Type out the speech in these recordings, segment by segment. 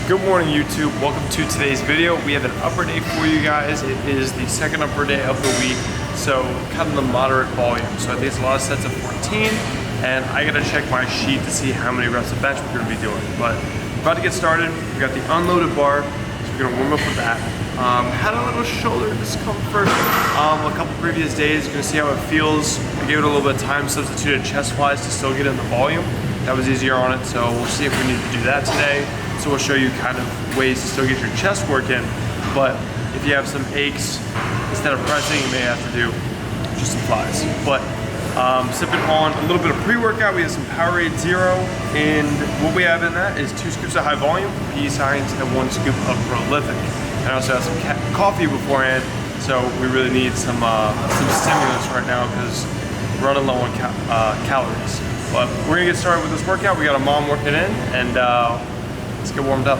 Good morning, YouTube. Welcome to today's video. We have an upper day for you guys. It is the second upper day of the week, so kind of the moderate volume. So I think it's a lot of sets of 14, and I gotta check my sheet to see how many reps of bench we're gonna be doing. But we're about to get started. We got the unloaded bar, so we're gonna warm up with that. Had a little shoulder discomfort a couple previous days. You're gonna see how it feels. We gave it a little bit of time, substituted chest-wise to still get in the volume. That was easier on it, so we'll see if we need to do that today. So we'll show you kind of ways to still get your chest work in, but if you have some aches, instead of pressing, you may have to do just some flies. But sipping on a little bit of pre-workout, we have some Powerade Zero, and what we have in that is 2 scoops of high volume, PE Science, and 1 scoop of Prolific. And I also have some coffee beforehand, so we really need some stimulus right now because we're running low on calories. But we're gonna get started with this workout. We got a mom working in, and let's get warmed up.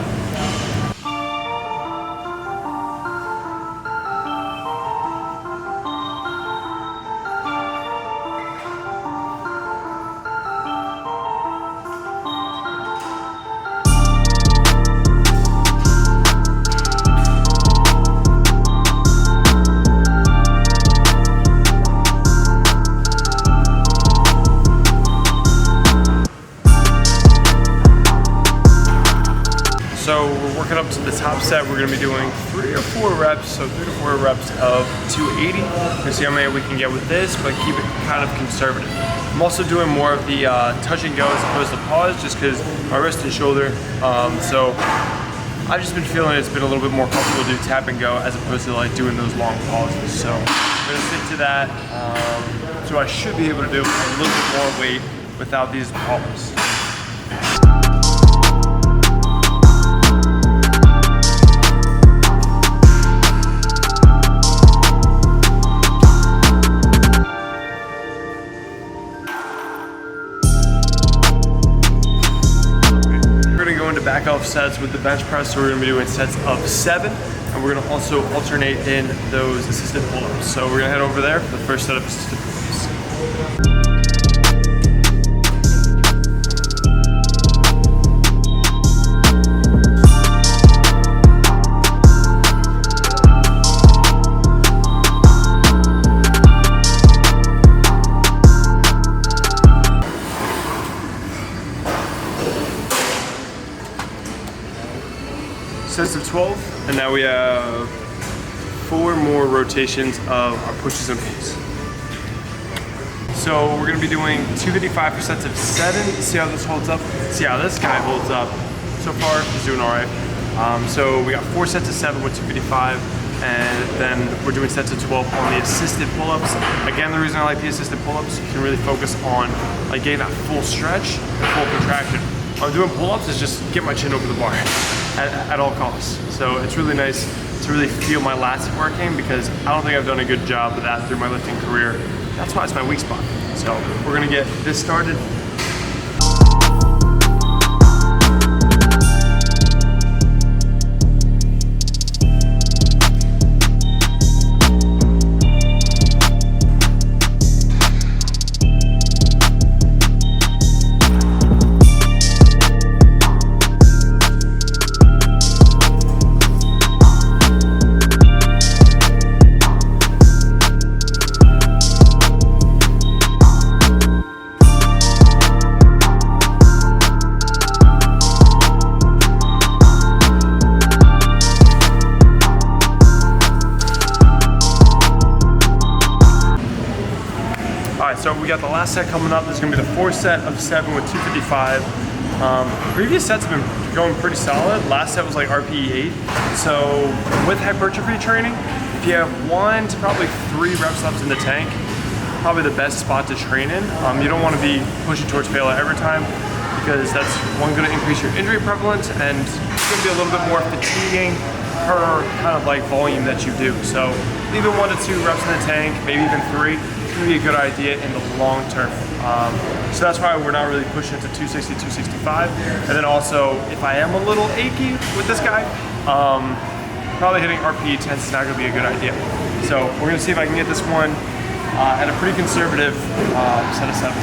So we're working up to the top set. We're gonna be doing 3 or 4 reps, so 3 to 4 reps of 280. We'll see how many we can get with this, but keep it kind of conservative. I'm also doing more of the touch and go as opposed to pause, just because my wrist and shoulder. So I've just been feeling it's been a little bit more comfortable to do tap and go as opposed to like doing those long pauses. So I'm gonna stick to that. So I should be able to do a little bit more weight without these pauses. Back off sets with the bench press, so we're gonna be doing sets of 7, and we're gonna also alternate in those assisted pull-ups. So we're gonna head over there for the first set of assisted pull-ups. Sets of 12, and now we have 4 more rotations of our pushes and pulls. So we're gonna be doing 255 for sets of 7. See how this holds up. See how this guy holds up. So far, he's doing all right. So we got 4 sets of 7 with 255, and then we're doing sets of 12 on the assisted pull-ups. Again, the reason I like the assisted pull-ups, you can really focus on like getting that full stretch, full contraction. When I'm doing pull-ups is just get my chin over the bar at all costs. So it's really nice to really feel my lats working, because I don't think I've done a good job of that through my lifting career. That's why it's my weak spot. So we're gonna get this started. So we got the last set coming up. This is gonna be the 4th set of 7 with 255. Previous sets have been going pretty solid. Last set was like RPE 8. So with hypertrophy training, if you have 1 to probably 3 reps left in the tank, probably the best spot to train in. You don't wanna be pushing towards failure every time, because that's gonna increase your injury prevalence, and it's gonna be a little bit more fatiguing per kind of like volume that you do. So even 1 to 2 reps in the tank, maybe even 3, it's gonna be a good idea in the long term. So that's why we're not really pushing to 260, 265. And then also, if I am a little achy with this guy, probably hitting RPE 10 is not gonna be a good idea. So we're gonna see if I can get this one at a pretty conservative set of 7.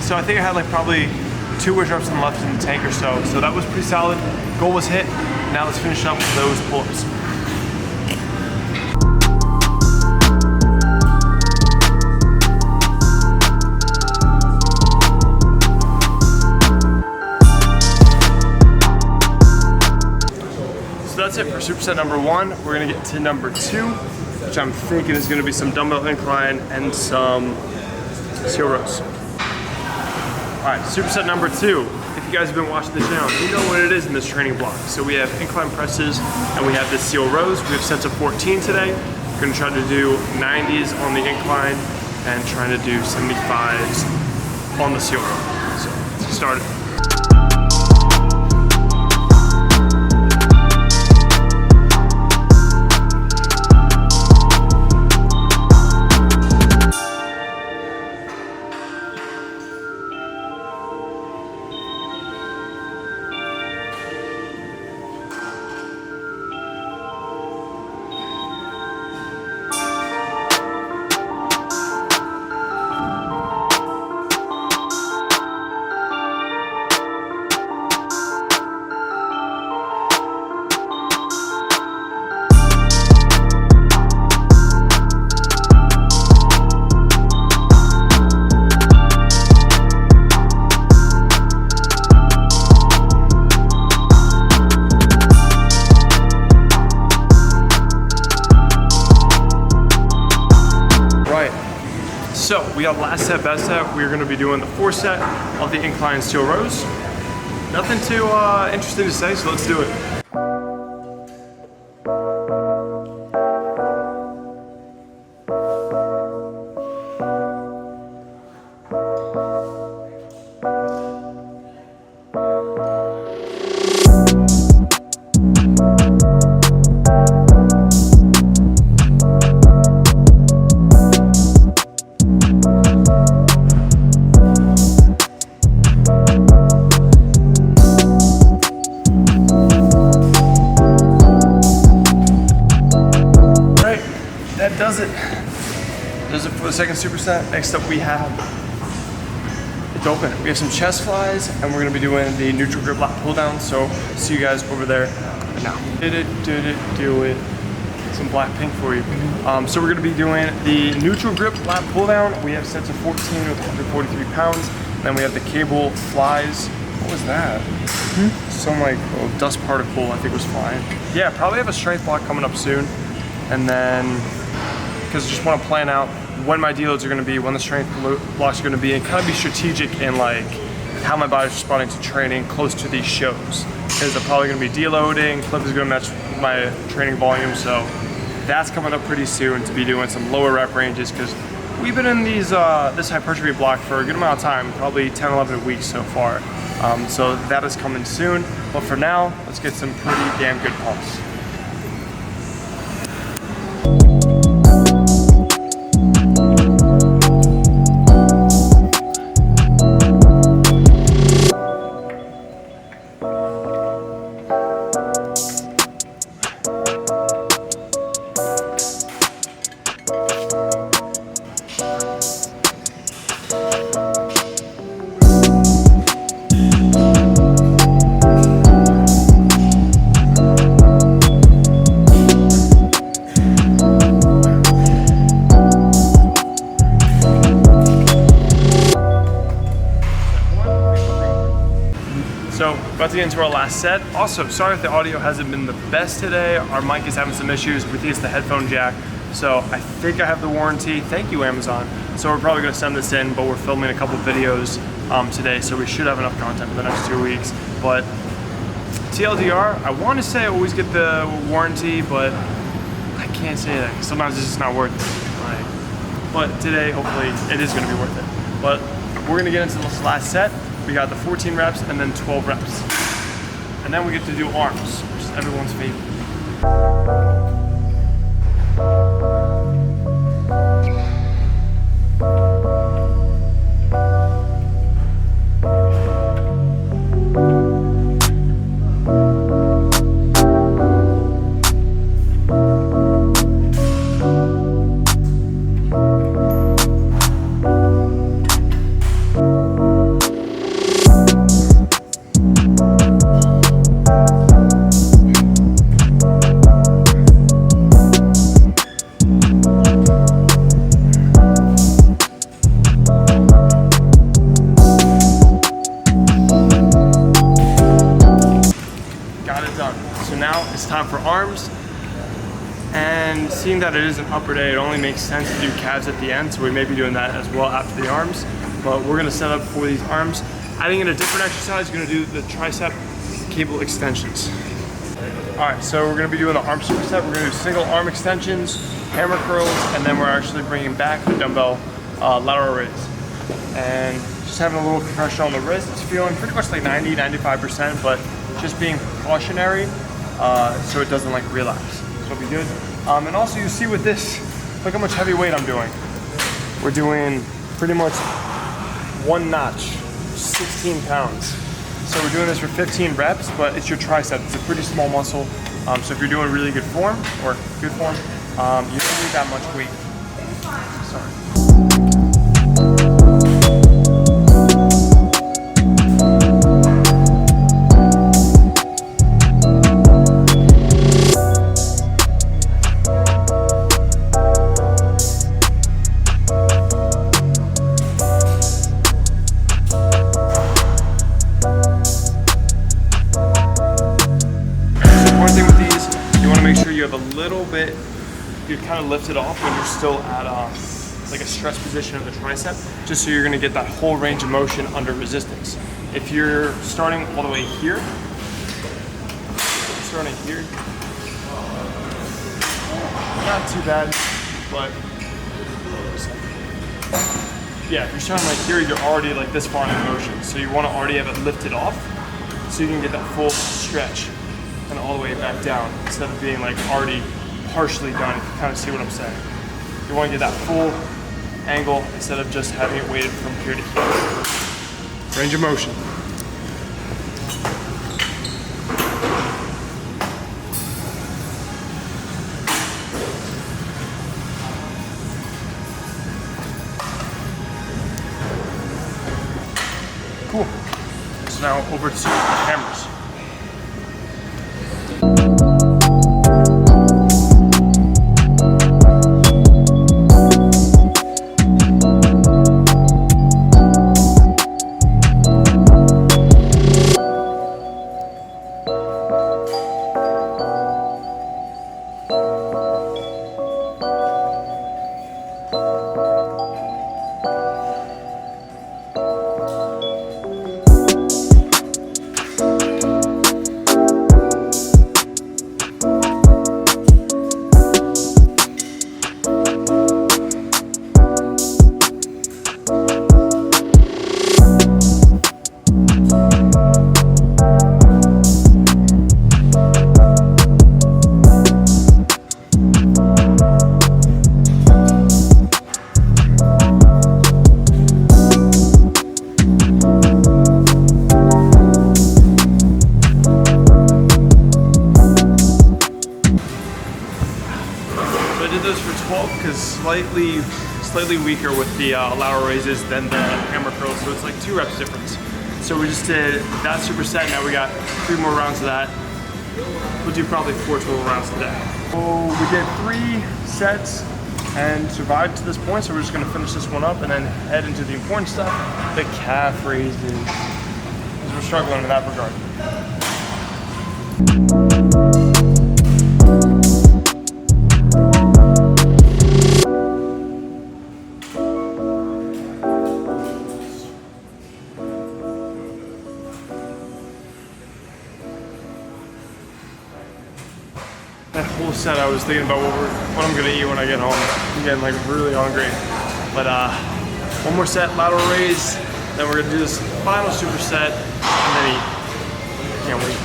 So I think I had like probably 2 push-ups left in the tank or so. So that was pretty solid. Goal was hit. Now let's finish up with those pull-ups. So that's it for superset number 1. We're gonna get to number 2, which I'm thinking is gonna be some dumbbell incline and some seal rows. All right, superset number 2. If you guys have been watching the channel, you know what it is in this training block. So we have incline presses and we have the seal rows. We have sets of 14 today. We're gonna try to do 90s on the incline and trying to do 75s on the seal row. So let's get started. So we got last set, best set. We're gonna be doing the 4 set of the incline steel rows. Nothing too interesting to say, so let's do it. That does it for the second superset. Next up we have, it's open. We have some chest flies and we're gonna be doing the neutral grip lat pull down. So see you guys over there now. Did it, do it. Some black pink for you. So we're gonna be doing the neutral grip lat pull down. We have sets of 14 with 143 pounds. Then we have the cable flies. What was that? Some like dust particle I think was flying. Yeah, probably have a strength block coming up soon. And then, because I just want to plan out when my deloads are going to be, when the strength blocks are going to be, and kind of be strategic in like how my body's responding to training close to these shows. Because I'm probably going to be deloading, clip is going to match my training volume, so that's coming up pretty soon to be doing some lower rep ranges, because we've been in these this hypertrophy block for a good amount of time, probably 10, 11 weeks so far. So that is coming soon, but for now, let's get some pretty damn good pulse. So, about to get into our last set. Also, sorry if the audio hasn't been the best today. Our mic is having some issues. We think it's the headphone jack. So, I think I have the warranty. Thank you, Amazon. So, we're probably gonna send this in, but we're filming a couple videos today, so we should have enough content for the next 2 weeks. But TLDR, I want to say I always get the warranty, but I can't say that. Sometimes it's just not worth it. But today, hopefully, it is gonna be worth it. But we're gonna get into this last set. We got the 14 reps and then 12 reps. And then we get to do arms, which is everyone's favorite. it's time for arms. And seeing that it is an upper day, it only makes sense to do calves at the end, so we may be doing that as well after the arms. But we're gonna set up for these arms. Adding in a different exercise, we're gonna do the tricep cable extensions. All right, so we're gonna be doing the arm superset. We're gonna do single arm extensions, hammer curls, and then we're actually bringing back the dumbbell lateral raise. And just having a little compression on the wrist. It's feeling pretty much like 90, 95%, but just being precautionary so it doesn't like relapse. So it'll be good. And also you see with this, look how much heavy weight I'm doing. We're doing pretty much one notch, 16 pounds. So we're doing this for 15 reps, but it's your tricep. It's a pretty small muscle. So if you're doing really good form, you don't need that much weight. Sorry. You kind of lift it off when you're still at like a stretch position of the tricep, just so you're gonna get that whole range of motion under resistance. If you're starting all the way here, not too bad, but yeah, if you're starting like here, you're already like this far in motion. So you wanna already have it lifted off so you can get that full stretch and all the way back down instead of being like already partially done, if you kind of see what I'm saying. You want to get that full angle instead of just having it weighted from here to here. Range of motion. Cool. So now over to the hammers. Slightly weaker with the lateral raises than the hammer curls, so it's like 2 reps difference. So we just did that superset. Now we got 3 more rounds of that. We'll do probably 4 total rounds today. So we did 3 sets and survived to this point, so we're just gonna finish this one up and then head into the important stuff, the calf raises, because we're struggling in that regard. That whole set, I was thinking about what I'm gonna eat when I get home. I'm getting like really hungry. But one more set, lateral raise, then we're gonna do this final superset, and then eat. Can't wait.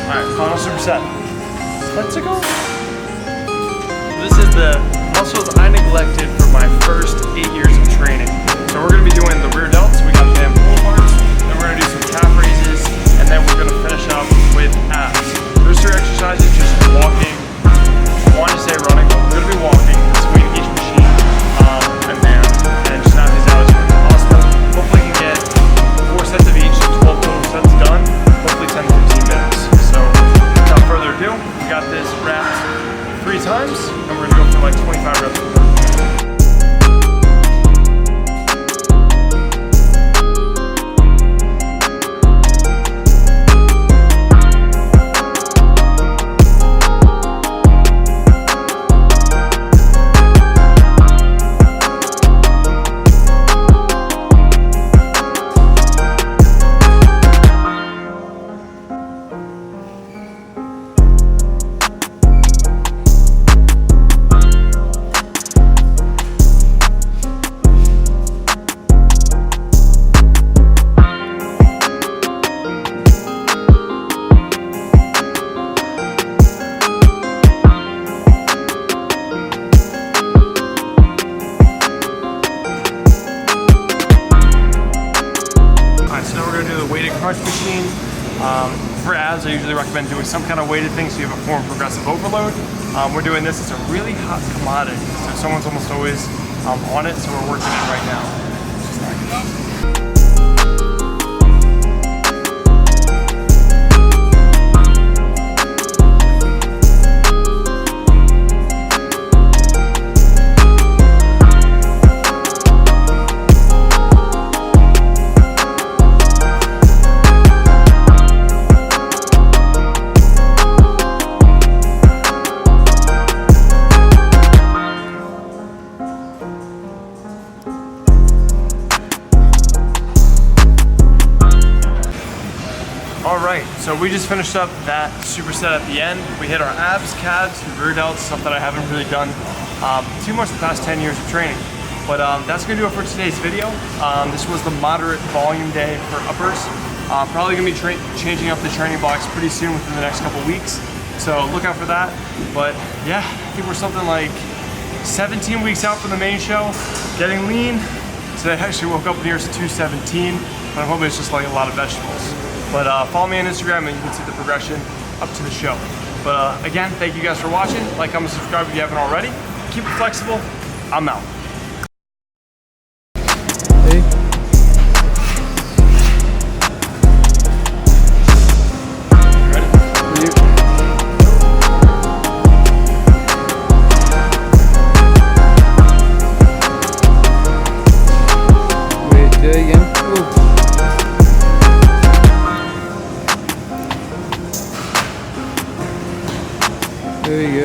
All right, final superset. Let's go. This is the muscles I neglected for my first 8 years of training. So we're gonna be doing the rear delts. We got damn pull bars. Then we're gonna do some calf raises, and then we're gonna finish up with abs. First 3 exercises, just walking. I want to say running. We're gonna be walking between each machine, and just knock these out as quick as possible. Hopefully, we can get 4 sets of each, 12 total sets done. Hopefully, 10 to 15 minutes. So, without further ado, we got this wrapped 3 times, and we're gonna go for like 25 reps. recommend doing some kind of weighted thing so you have a form of progressive overload. We're doing this. It's a really hot commodity, so someone's almost always on it, so we're working it right now. Just knock it up. Alright, so we just finished up that superset at the end. We hit our abs, calves, rear delts, stuff that I haven't really done too much the past 10 years of training. But that's going to do it for today's video. This was the moderate volume day for uppers. Probably going to be changing up the training blocks pretty soon within the next couple weeks. So look out for that. But yeah, I think we're something like 17 weeks out from the main show, getting lean. Today I actually woke up near 217, but I'm hoping it's just like a lot of vegetables. But follow me on Instagram and you can see the progression up to the show. But again, thank you guys for watching. Like, comment, subscribe if you haven't already. Keep it flexible. I'm out. Hey. You ready? Wait, do it again. Ooh. There you go.